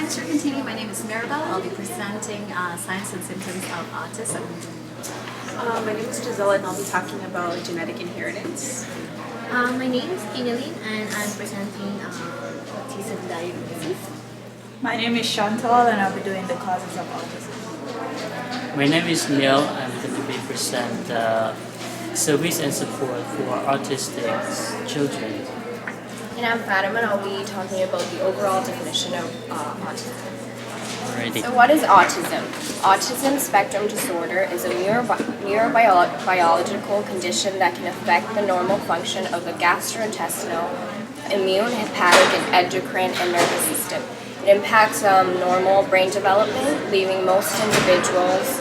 Hi, Mr. Contini. My name is Maribel. I'll be presenting signs and symptoms of autism. My name is Giselle and I'll be talking about genetic inheritance. My name is Annalyn and I'm presenting autism diagnosis. My name is Chantal and I'll be doing the causes of autism. My name is Neil. I'm going to be present service and support for autistic children. And I'm Fatima and I'll be talking about the overall definition of autism. Alrighty. So what is autism? Autism spectrum disorder is a neurobiological condition that can affect the normal function of the gastrointestinal, immune, hepatic, and endocrine and nervous system. It impacts normal brain development, leaving most individuals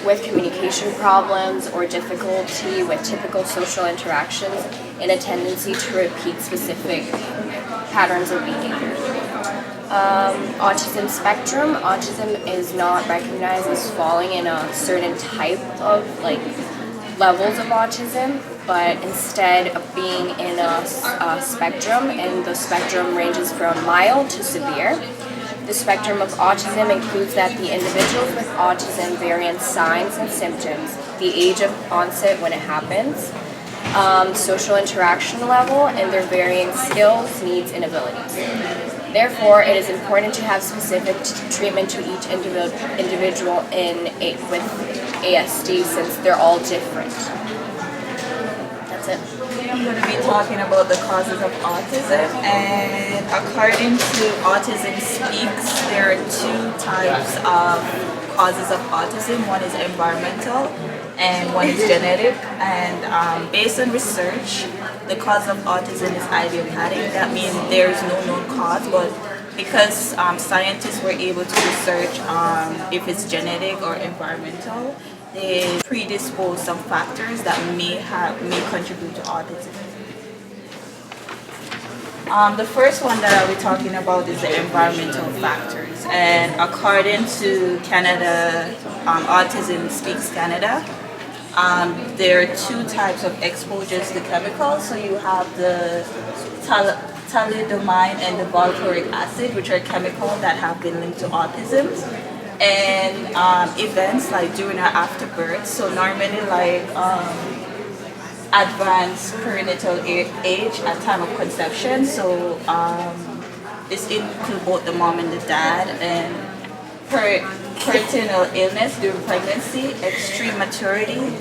with communication problems or difficulty with typical social interactions and a tendency to repeat specific patterns of behavior. Autism spectrum. Autism is not recognized as falling in a certain type of levels of autism, but instead of being in a spectrum, and the spectrum ranges from mild to severe. The spectrum of autism includes that the individuals with autism vary in signs and symptoms, the age of onset when it happens, social interaction level, and their varying skills, needs, and abilities. Therefore, it is important to have specific treatment to each individual with ASD since they're all different. That's it. I'm going to be talking about the causes of autism, and according to Autism Speaks, there are two types of causes of autism. One is environmental and one is genetic, and based on research, the cause of autism is idiopathic. That means there is no known cause, but because scientists were able to research if it's genetic or environmental, they predispose some factors that may contribute to autism. The first one that I'll be talking about is the environmental factors, and according to Canada, Autism Speaks Canada, there are two types of exposures to chemicals. So you have the thalidomide and the valproic acid, which are chemicals that have been linked to autism, and events like during or after birth. So normally advanced perinatal age at time of conception. So this includes both the mom and the dad, and perinatal illness during pregnancy, extreme maturity,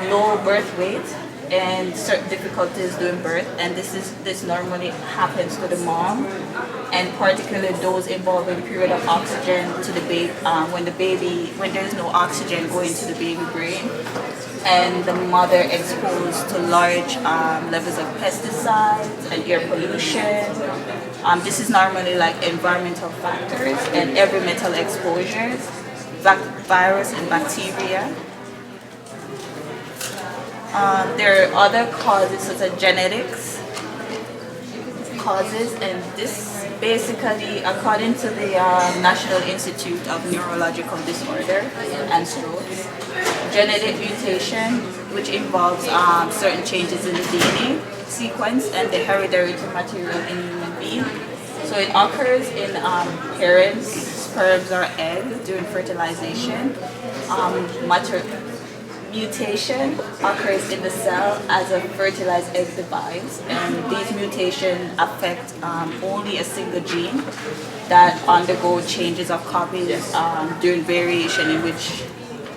low birth weight, and certain difficulties during birth. And this normally happens to the mom, and particularly those involving period of oxygen to the baby, when there is no oxygen going to the baby brain, and the mother exposed to large levels of pesticides and air pollution. This is normally environmental factors, and heavy metal exposures, virus and bacteria. There are other causes such as genetics causes, and this basically, according to the National Institute of Neurological Disorder and Strokes, genetic mutation, which involves certain changes in the DNA sequence and the hereditary material in human beings. So it occurs in parents' sperms or egg during fertilization. Mutation occurs in the cell as a fertilized egg divides, and these mutations affect only a single gene that undergo changes of copies during variation in which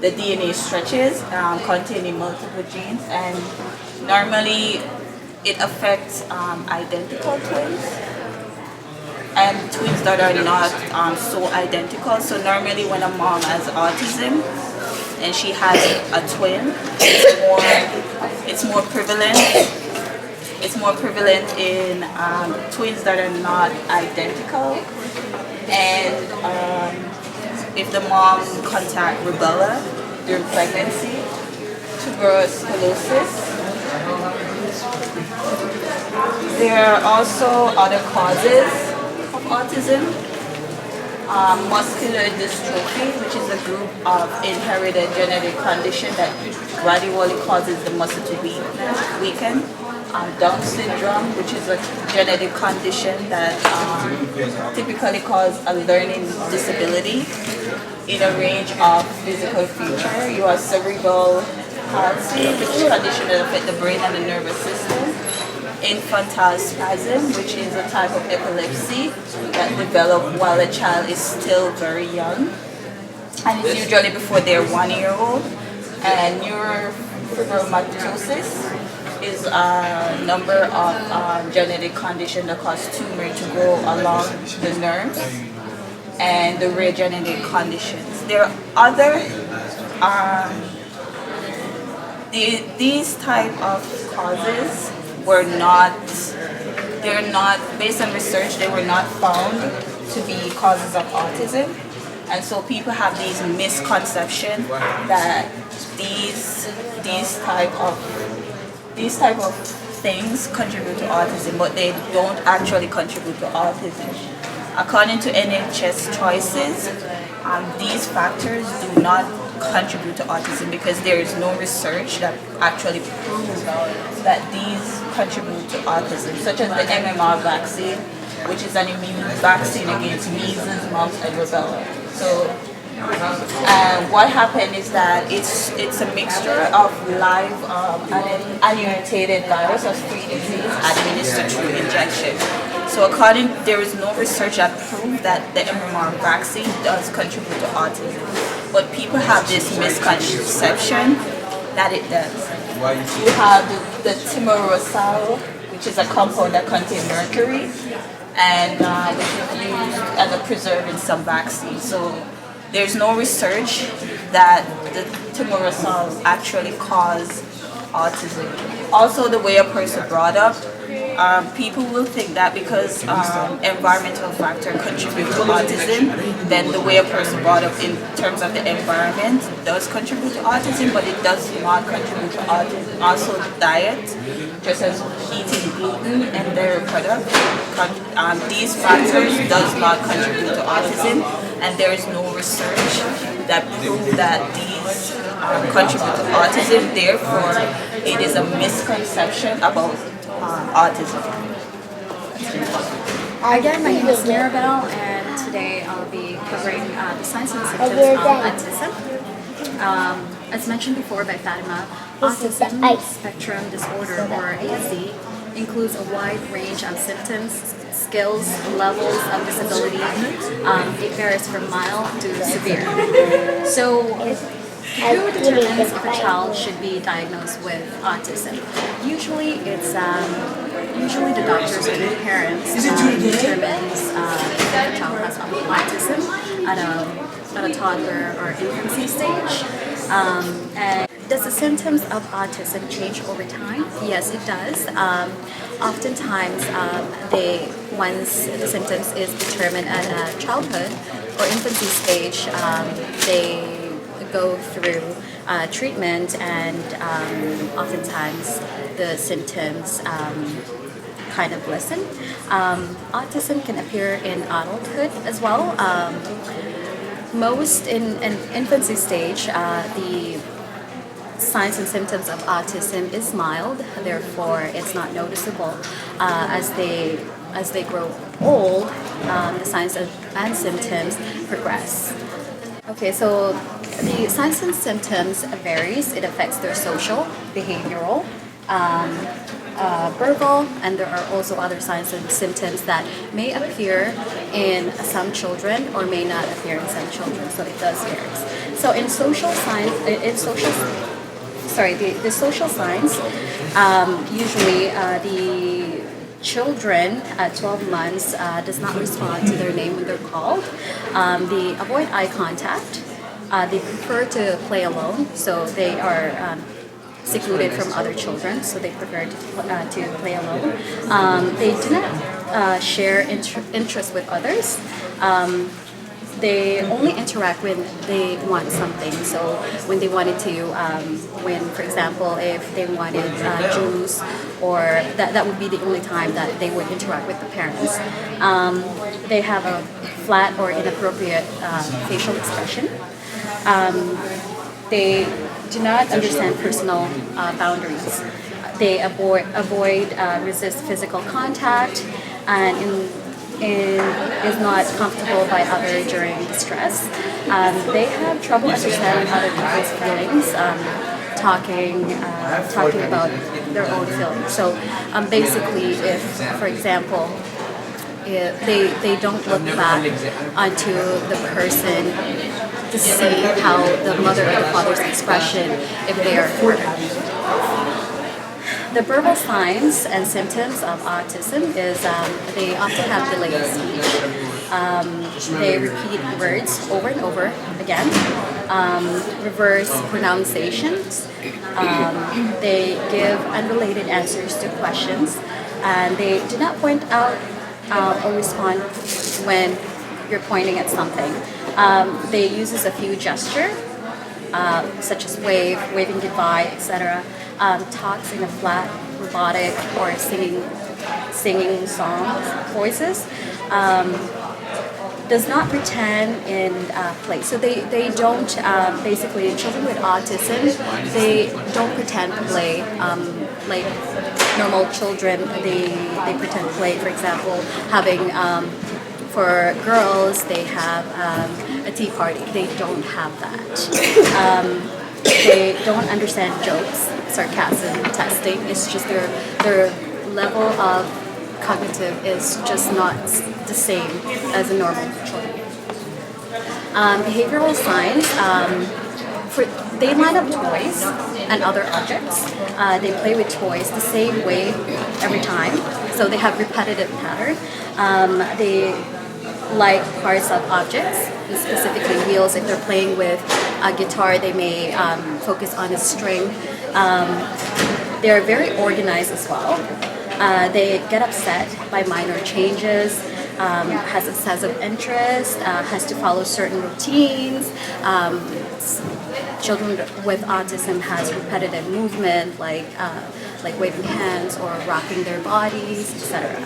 the DNA stretches, containing multiple genes, and normally it affects identical twins and twins that are not so identical. So normally when a mom has autism and she has a twin, it's more prevalent. It's more prevalent in twins that are not identical, and if the mom contract rubella during pregnancy, tuberculosis. There are also other causes of autism. Muscular dystrophy, which is a group of inherited genetic condition that gradually causes the muscle to weaken. Down syndrome, which is a genetic condition that typically causes a learning disability in a range of physical feature. You have cerebral palsy, which is a condition that affects the brain and the nervous system. Infantile spasm, which is a type of epilepsy that develops while a child is still very young, and it's usually before they're 1 year old. And neurofibromatosis is a number of genetic conditions that cause tumor to grow along the nerves, and the rare genetic conditions. There are other these type of causes they're not, based on research, they were not found to be causes of autism. And so people have these misconceptions that these type of things contribute to autism, but they don't actually contribute to autism. According to NHS Choices, these factors do not contribute to autism because there is no research that actually proves that these contribute to autism, such as the MMR vaccine, which is an immune vaccine against measles, mumps, and rubella. So what happened is that it's a mixture of live attenuated virus of 3 disease administered through injection. So there is no research that proves that the MMR vaccine does contribute to autism. But people have this misconception that it does. You have the thimerosal, which is a compound that contains mercury, and which is used as a preserve in some vaccines. So there's no research that the thimerosal actually cause autism. Also, the way a person brought up, people will think that because environmental factor contribute to autism, then the way a person brought up in terms of the environment does contribute to autism, but it does not contribute to autism. Also, diet, just as eating gluten and dairy products, these factors does not contribute to autism, and there is no research that proves that these contribute to autism. Therefore, it is a misconception about autism. Again, my name is Mirabelle, and today I'll be covering the signs and symptoms of autism. As mentioned before by Fatima, autism spectrum disorder, or ASD, includes a wide range of symptoms, skills, levels of disability. It varies from mild to severe. So, who determines if a child should be diagnosed with autism? Usually it's usually the doctors or the parents determines if a child has autism at a toddler or infancy stage. And does the symptoms of autism change over time? Yes, it does. Oftentimes, once the symptoms is determined at childhood or infancy stage, they go through treatment, and oftentimes the symptoms kind of lessen. Autism can appear in adulthood as well. Most in infancy stage, the signs and symptoms of autism is mild, therefore it's not noticeable. As they grow old, the signs and symptoms progress. Okay, so the signs and symptoms varies. It affects their social, behavioral, verbal, and there are also other signs and symptoms that may appear in some children or may not appear in some children. So it does vary. So in social signs, the social signs, usually the children at 12 months does not respond to their name when they're called. They avoid eye contact. They prefer to play alone, so they are secluded from other children, so they prefer to play alone. They do not share interests with others. They only interact when they want something. So when they wanted to, for example, if they wanted juice, or that would be the only time that they would interact with the parents. They have a flat or inappropriate facial expression. They do not understand personal boundaries. they resist physical contact, and is not comfortable by others during distress. They have trouble understanding other people's feelings, talking about their own feelings. So basically, if, for example, they don't look back onto the person to see how the mother or the father's expression if they are hurt. The verbal signs and symptoms of autism is they often have delayed speech. They repeat words over and over again, reverse pronunciations. They give unrelated answers to questions, and they do not point out or respond when you're pointing at something. They uses a few gestures, such as waving goodbye, etc. Talks in a flat, robotic, or singing songs, voices. Does not pretend in play. So they don't, basically, children with autism, they don't pretend to play like normal children. They pretend play, for example, having, for girls, they have a tea party. They don't have that. They don't understand jokes, sarcasm, testing. It's just their level of cognitive is just not the same as a normal children. Behavioral signs, they line up toys and other objects. They play with toys the same way every time, so they have repetitive pattern. They like parts of objects, specifically wheels. If they're playing with a guitar, they may focus on a string. They're very organized as well. They get upset by minor changes, has a sense of interest, has to follow certain routines. Children with autism has repetitive movement, like waving hands or rocking their bodies, etc.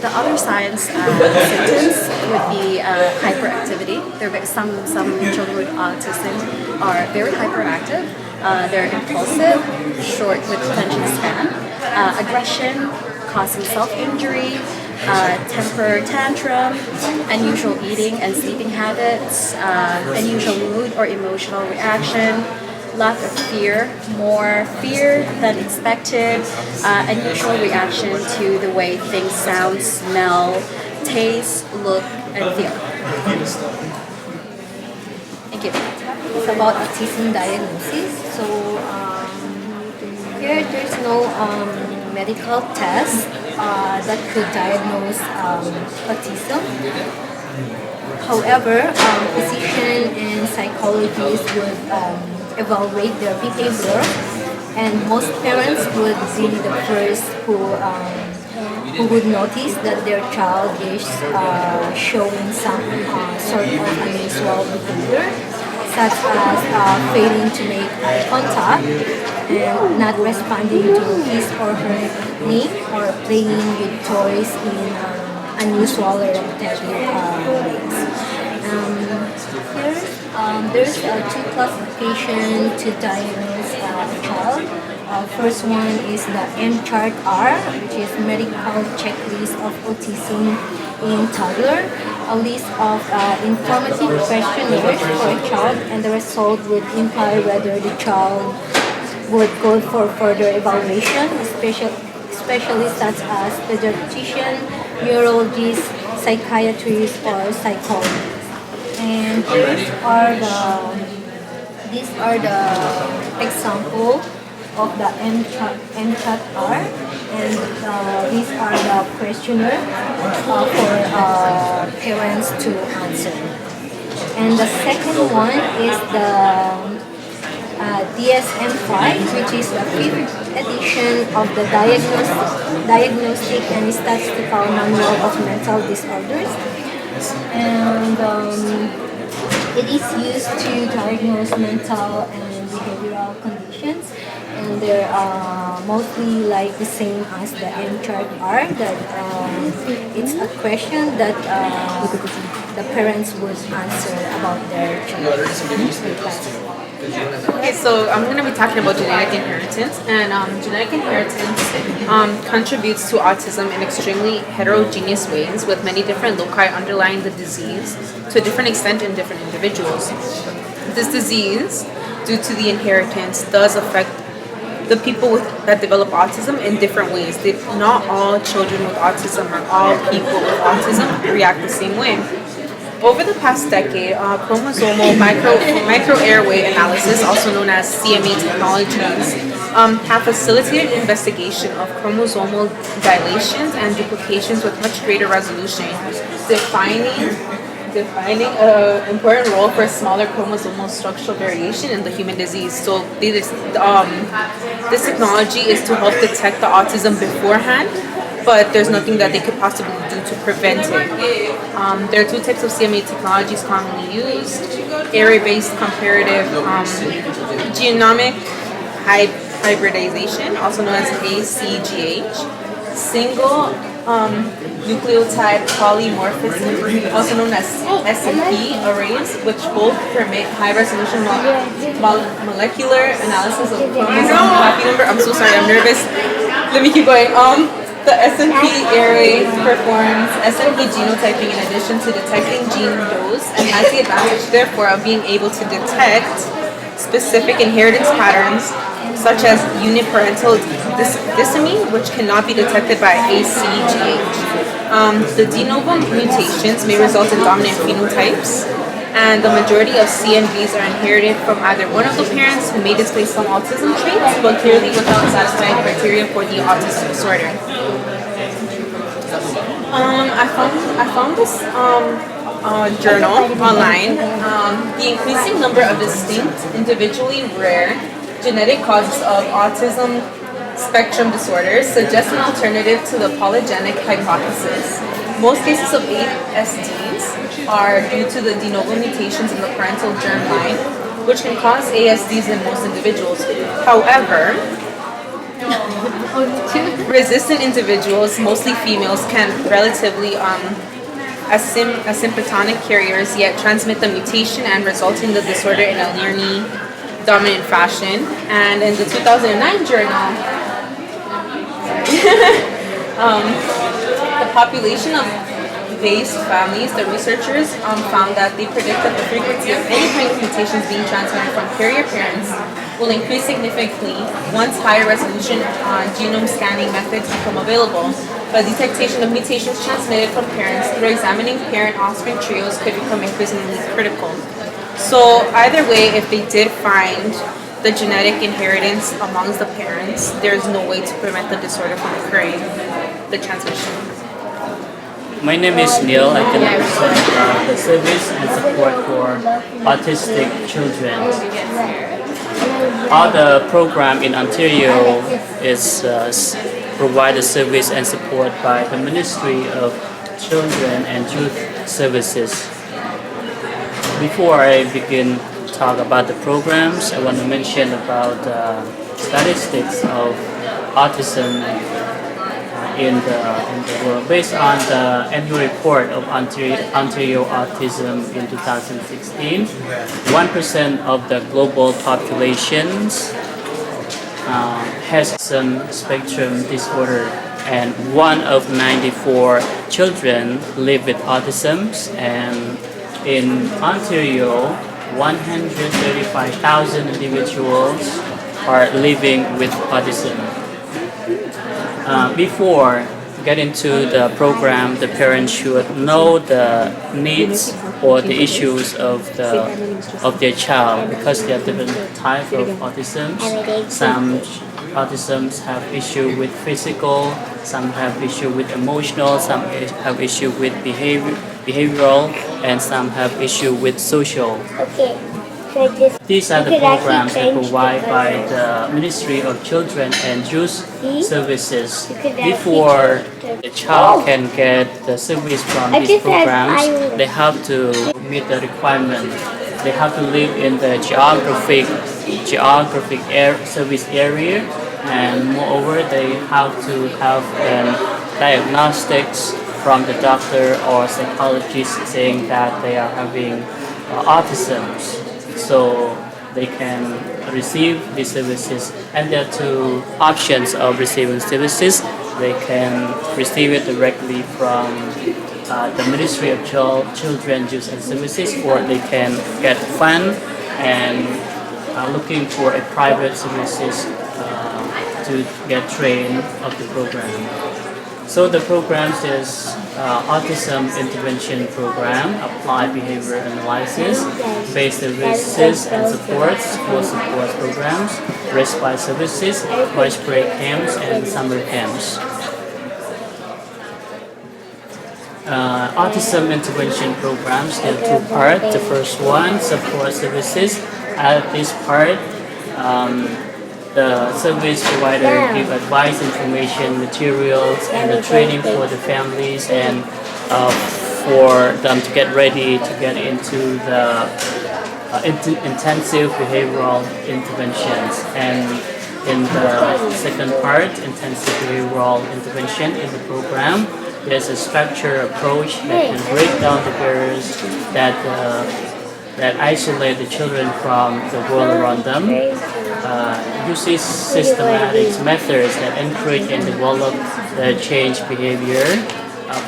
The other signs symptoms would be hyperactivity. Some children with autism are very hyperactive. They're impulsive, short with attention span, aggression, causing self-injury, temper tantrum, unusual eating and sleeping habits, unusual mood or emotional reaction, lack of fear, more fear than expected, unusual reaction to the way things sound, smell, taste, look, and feel. Thank you. It's about autism diagnosis. So here there's no medical test that could diagnose autism. However, physicians and psychologists would evaluate their behavior, and most parents would be the first who would notice that their child is showing some sort of unusual behavior, such as failing to make eye contact and not responding to his or her need, or playing with toys in unusual or repetitive ways. There's two classifications to diagnose a child. First one is the MCHART-R, which is medical checklist of autism in toddler, a list of informative questionnaires for a child, and the result would imply whether the child would go for further evaluation, especially such as pediatrician, neurologist, psychiatrist, or psychologist. And these are the example of the MCHAT-R, and these are the questionnaire for parents to answer. And the second one is the DSM-5, which is the 5th edition of the Diagnostic and Statistical Manual of Mental Disorders. And it is used to diagnose mental and behavioral conditions, and they're mostly like the same as the MCHART-R, that it's a question that the parents would answer about their child. Okay, so I'm going to be talking about genetic inheritance, and genetic inheritance contributes to autism in extremely heterogeneous ways, with many different loci underlying the disease to a different extent in different individuals. This disease, due to the inheritance, does affect the people that develop autism in different ways. Not all children with autism or all people with autism react the same way. Over the past decade, chromosomal micro airway analysis, also known as CMA technologies, have facilitated investigation of chromosomal dilations and duplications with much greater resolution, defining an important role for smaller chromosomal structural variation in the human disease. So this technology is to help detect the autism beforehand, but there's nothing that they could possibly do to prevent it. There are two types of CMA technologies commonly used: array-based comparative genomic hybridization, also known as ACGH, single nucleotide polymorphism, also known as SNP arrays, which both permit high-resolution molecular analysis of chromosome copy number. I'm so sorry, I'm nervous. Let me keep going. The SNP array performs SNP genotyping in addition to detecting gene dose and has the advantage, therefore, of being able to detect specific inheritance patterns such as uniparental disomy, which cannot be detected by ACGH. The de novo mutations may result in dominant phenotypes, and the majority of CNVs are inherited from either one of the parents, who may display some autism traits, but clearly without satisfying criteria for the autism disorder. I found this journal online. The increasing number of distinct, individually rare genetic causes of autism spectrum disorders suggests an alternative to the polygenic hypothesis. Most cases of ASDs are due to the de novo mutations in the parental germline, which can cause ASDs in most individuals. However, resistant individuals, mostly females, can relatively asymptomatic carriers yet transmit the mutation and result in the disorder in a linearly dominant fashion. And in the 2009 journal, the population of based families, the researchers found that they predict that the frequency of any kind of mutations being transmitted from carrier parents will increase significantly once higher resolution genome scanning methods become available. But detection of mutations transmitted from parents through examining parent-offspring trios could become increasingly critical. So either way, if they did find the genetic inheritance amongst the parents, there's no way to prevent the disorder from occurring, the transmission. My name is Neil. I can represent the service and support for autistic children. All the program in Ontario is provide the service and support by the Ministry of Children and Youth Services. Before I begin talk about the programs, I want to mention about statistics of autism in the world. Based on the annual report of Ontario Autism in 2016, 1% of the global populations has some spectrum disorder, and 1 of 94 children live with autism, and in Ontario, 135,000 individuals are living with autism. Before getting to the program, the parents should know the needs or the issues of their child, because there are different types of autism. Some autisms have issue with physical, some have issue with emotional, some have issue with behavioral, and some have issue with social. Okay. These are the programs that provide by the Ministry of Children and Youth Services. Before the child can get the service from these programs, they have to meet the requirement. They have to live in the geographic service area, and moreover, they have to have diagnostics from the doctor or psychologist saying that they are having autism. So they can receive these services. And there are two options of receiving services. They can receive it directly from the Ministry of Children, Youth and Services, or they can get fund and looking for a private services to get trained of the program. So the programs is Autism Intervention Program, Applied Behavior Analysis, Base Services and Supports, School Support Programs, Respite Services, Lunch Break Camps, and Summer Camps. Autism Intervention Programs, there are two parts. The first one, Support Services. At this part, the service provider give advice, information, materials, and the training for the families and for them to get ready to get into the intensive behavioral interventions. And in the second part, intensive behavioral intervention in the program, there's a structured approach that can break down the barriers that isolate the children from the world around them. Uses systematic methods that encourage and develop the change behavior.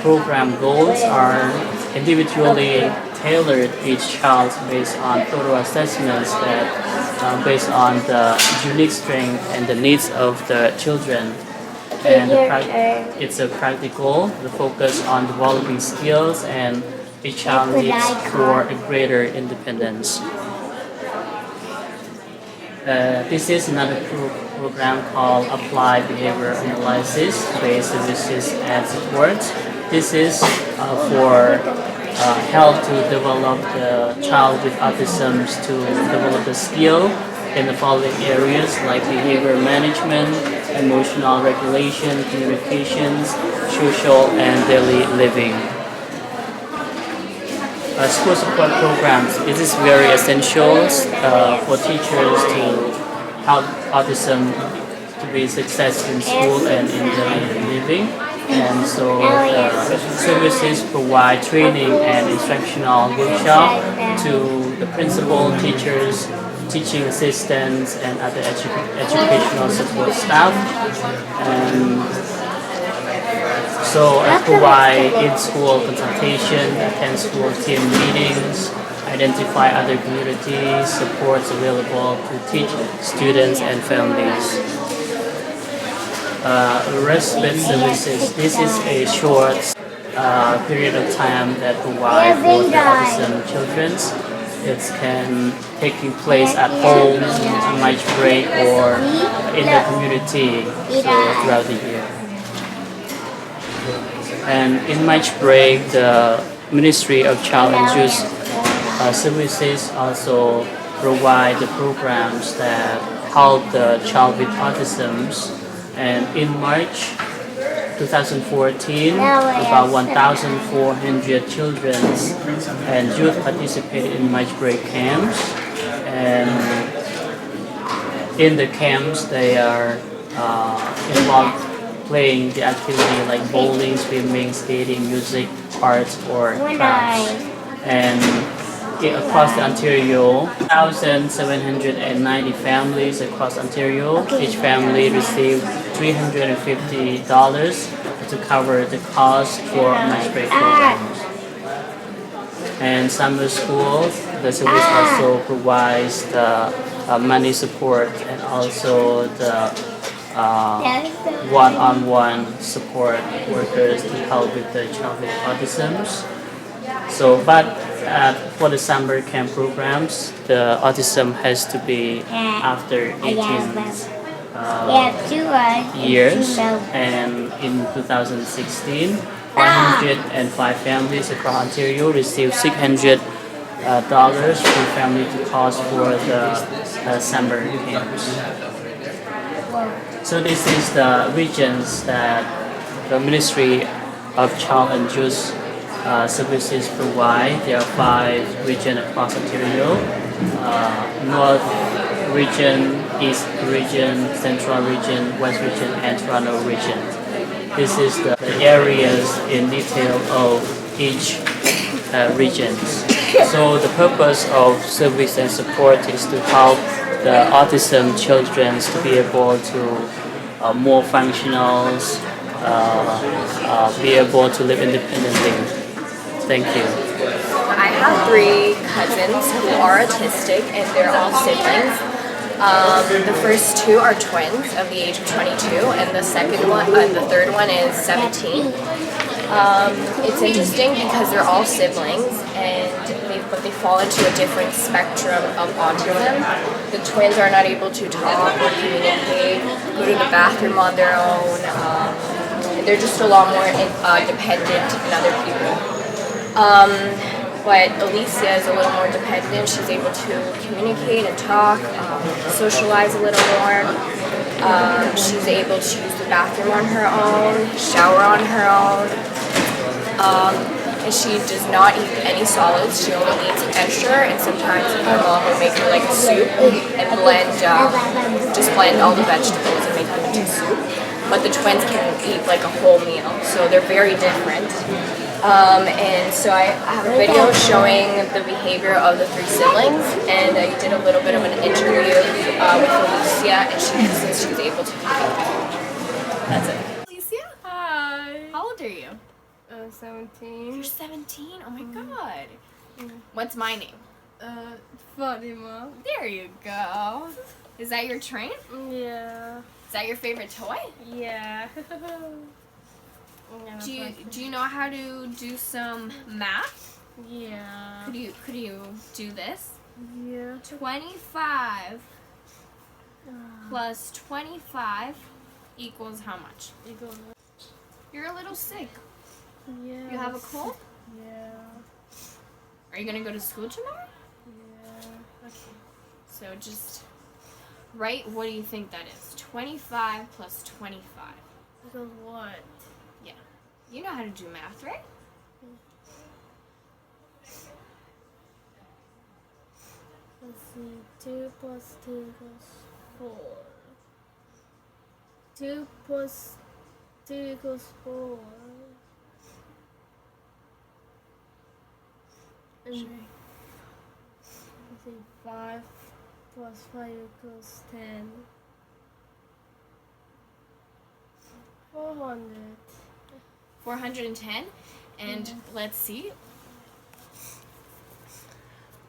Program goals are individually tailored each child based on thorough assessments that based on the unique strength and the needs of the children. And it's a practical, the focus on developing skills and each child needs for a greater independence. This is another program called Applied Behavior Analysis, Based Services and Support. This is for help to develop the child with autism to develop the skill in the following areas like behavior management, emotional regulation, communications, social and daily living. School support programs. It is very essential for teachers to help autism to be success in school and in daily living. And so the services provide training and instructional workshop to the principal, teachers, teaching assistants, and other educational support staff. And so I provide in-school consultation, attend school team meetings, identify other community supports available to teach students and families. Respite services. This is a short period of time that provide for the autism children. It can take place at home, on lunch break, or in the community throughout the year. And in lunch break, the Ministry of Child and Youth Services also provide the programs that help the child with autism. And in March 2014, about 1,400 children and youth participated in lunch break camps. And in the camps, they are involved playing the activity like bowling, swimming, skating, music, arts, or crafts. And across the Ontario, 1,790 families across Ontario. Each family received $350 to cover the cost for lunch break programs. And summer school, the service also provides the money support and also the one-on-one support workers to help with the child with autism. So, but for the summer camp programs, the autism has to be after 18 years. And in 2016, 105 families across Ontario received $600 per family to cost for the summer camps. So this is the regions that the Ministry of Child and Youth Services provide. There are 5 regions across Ontario: North Region, East Region, Central Region, West Region, and Toronto Region. This is the areas in detail of each region. So the purpose of service and support is to help the autism children to be able to more functional, be able to live independently. Thank you. I have 3 cousins who are autistic, and they're all siblings. The first 2 are twins of the age of 22, and the third one is 17. It's interesting because they're all siblings, but they fall into a different spectrum of autism. The twins are not able to talk or communicate, go to the bathroom on their own. They're just a lot more dependent on other people. But Alicia is a little more dependent. She's able to communicate and talk, socialize a little more. She's able to use the bathroom on her own, shower on her own. And she does not eat any solids. She only eats texture, and sometimes my mom will make her like a soup and just blend all the vegetables and make them into soup. But the twins can eat like a whole meal, so they're very different. And so I have a video showing the behavior of the 3 siblings, and I did a little bit of an interview with Alicia, and she says she's able to communicate. That's it. Alicia? Hi. How old are you? 17. You're 17? Oh my god. What's my name? Fatima. There you go. Is that your train? Yeah. Is that your favorite toy? Yeah. Do you know how to do some math? Yeah. Could you do this? Yeah. 25 plus 25 equals how much? You're a little sick. Yeah. You have a cold? Yeah. Are you gonna go to school tomorrow? Yeah. Okay. So just write, what do you think that is? 25 plus 25. Because what? Yeah. You know how to do math, right? Let's see. 2 plus 2 equals 4. 2 plus 2 equals 4. And let's see. 5 plus 5 equals 10. 400. 410. And let's see.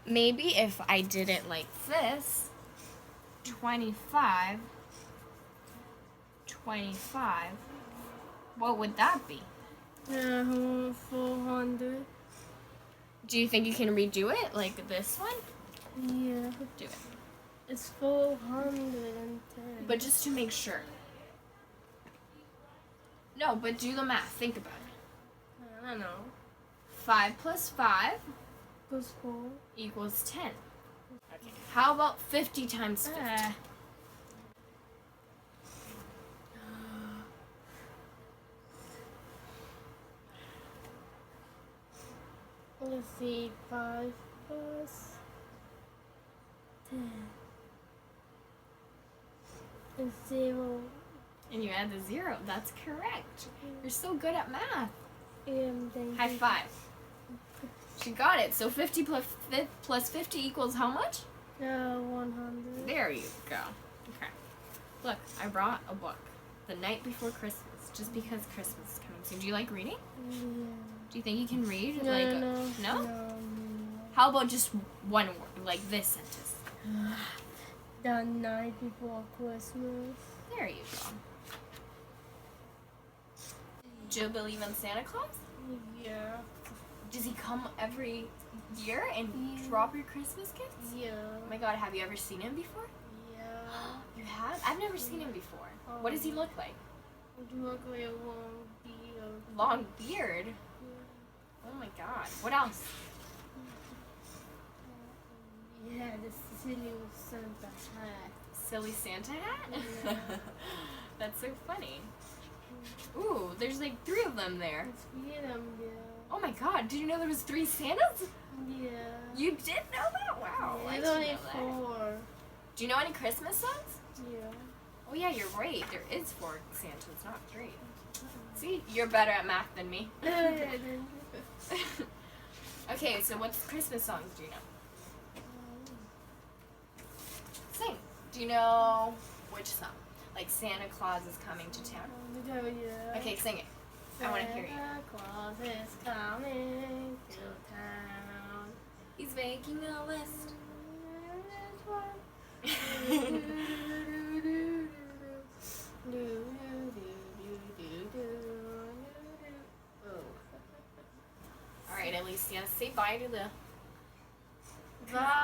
Maybe if I did it like this, 25, what would that be? 400. Do you think you can redo it like this one? Yeah. Do it. It's 410. But just to make sure. No, but do the math. Think about it. I don't know. 5 plus 5 Plus 4. equals 10. Okay. How about 50 times 50? Let's see. 5 plus 10. And 0. And you add the 0. That's correct. You're so good at math. Thank High you. five. She got it. So 50 plus 50 equals how much? 100. There you go. Okay. Look, I brought a book. The Night Before Christmas. Just because Christmas is coming soon. Do you like reading? Yeah. Do you think you can read? No. No? How about just one word, like this sentence? The night before Christmas. There you go. Do you believe in Santa Claus? Yeah. Does he come every year and drop your Christmas gifts? Yeah. Oh my god, have you ever seen him before? Yeah. You have? I've never seen him before. What does he look like? It look like a long beard. Long beard? Oh my god. What else? Yeah, the silly Santa hat. Silly Santa hat? Yeah. That's so funny. Ooh, there's like 3 of them there. It's weird, yeah. Oh my god, did you know there was 3 Santas? Yeah. You did know that? Wow. I There's didn't only know that. 4. Do you know any Christmas songs? Yeah. Oh yeah, you're right. There is 4 Santas, not 3. See, you're better at math than me. Okay, so what Christmas songs do you know? Sing. Do you know which song? Like Santa Claus is coming to town. Okay, sing it. I want to hear you. Santa Claus is coming to town. He's making a list. All right, Alicia, say bye to the. Bye.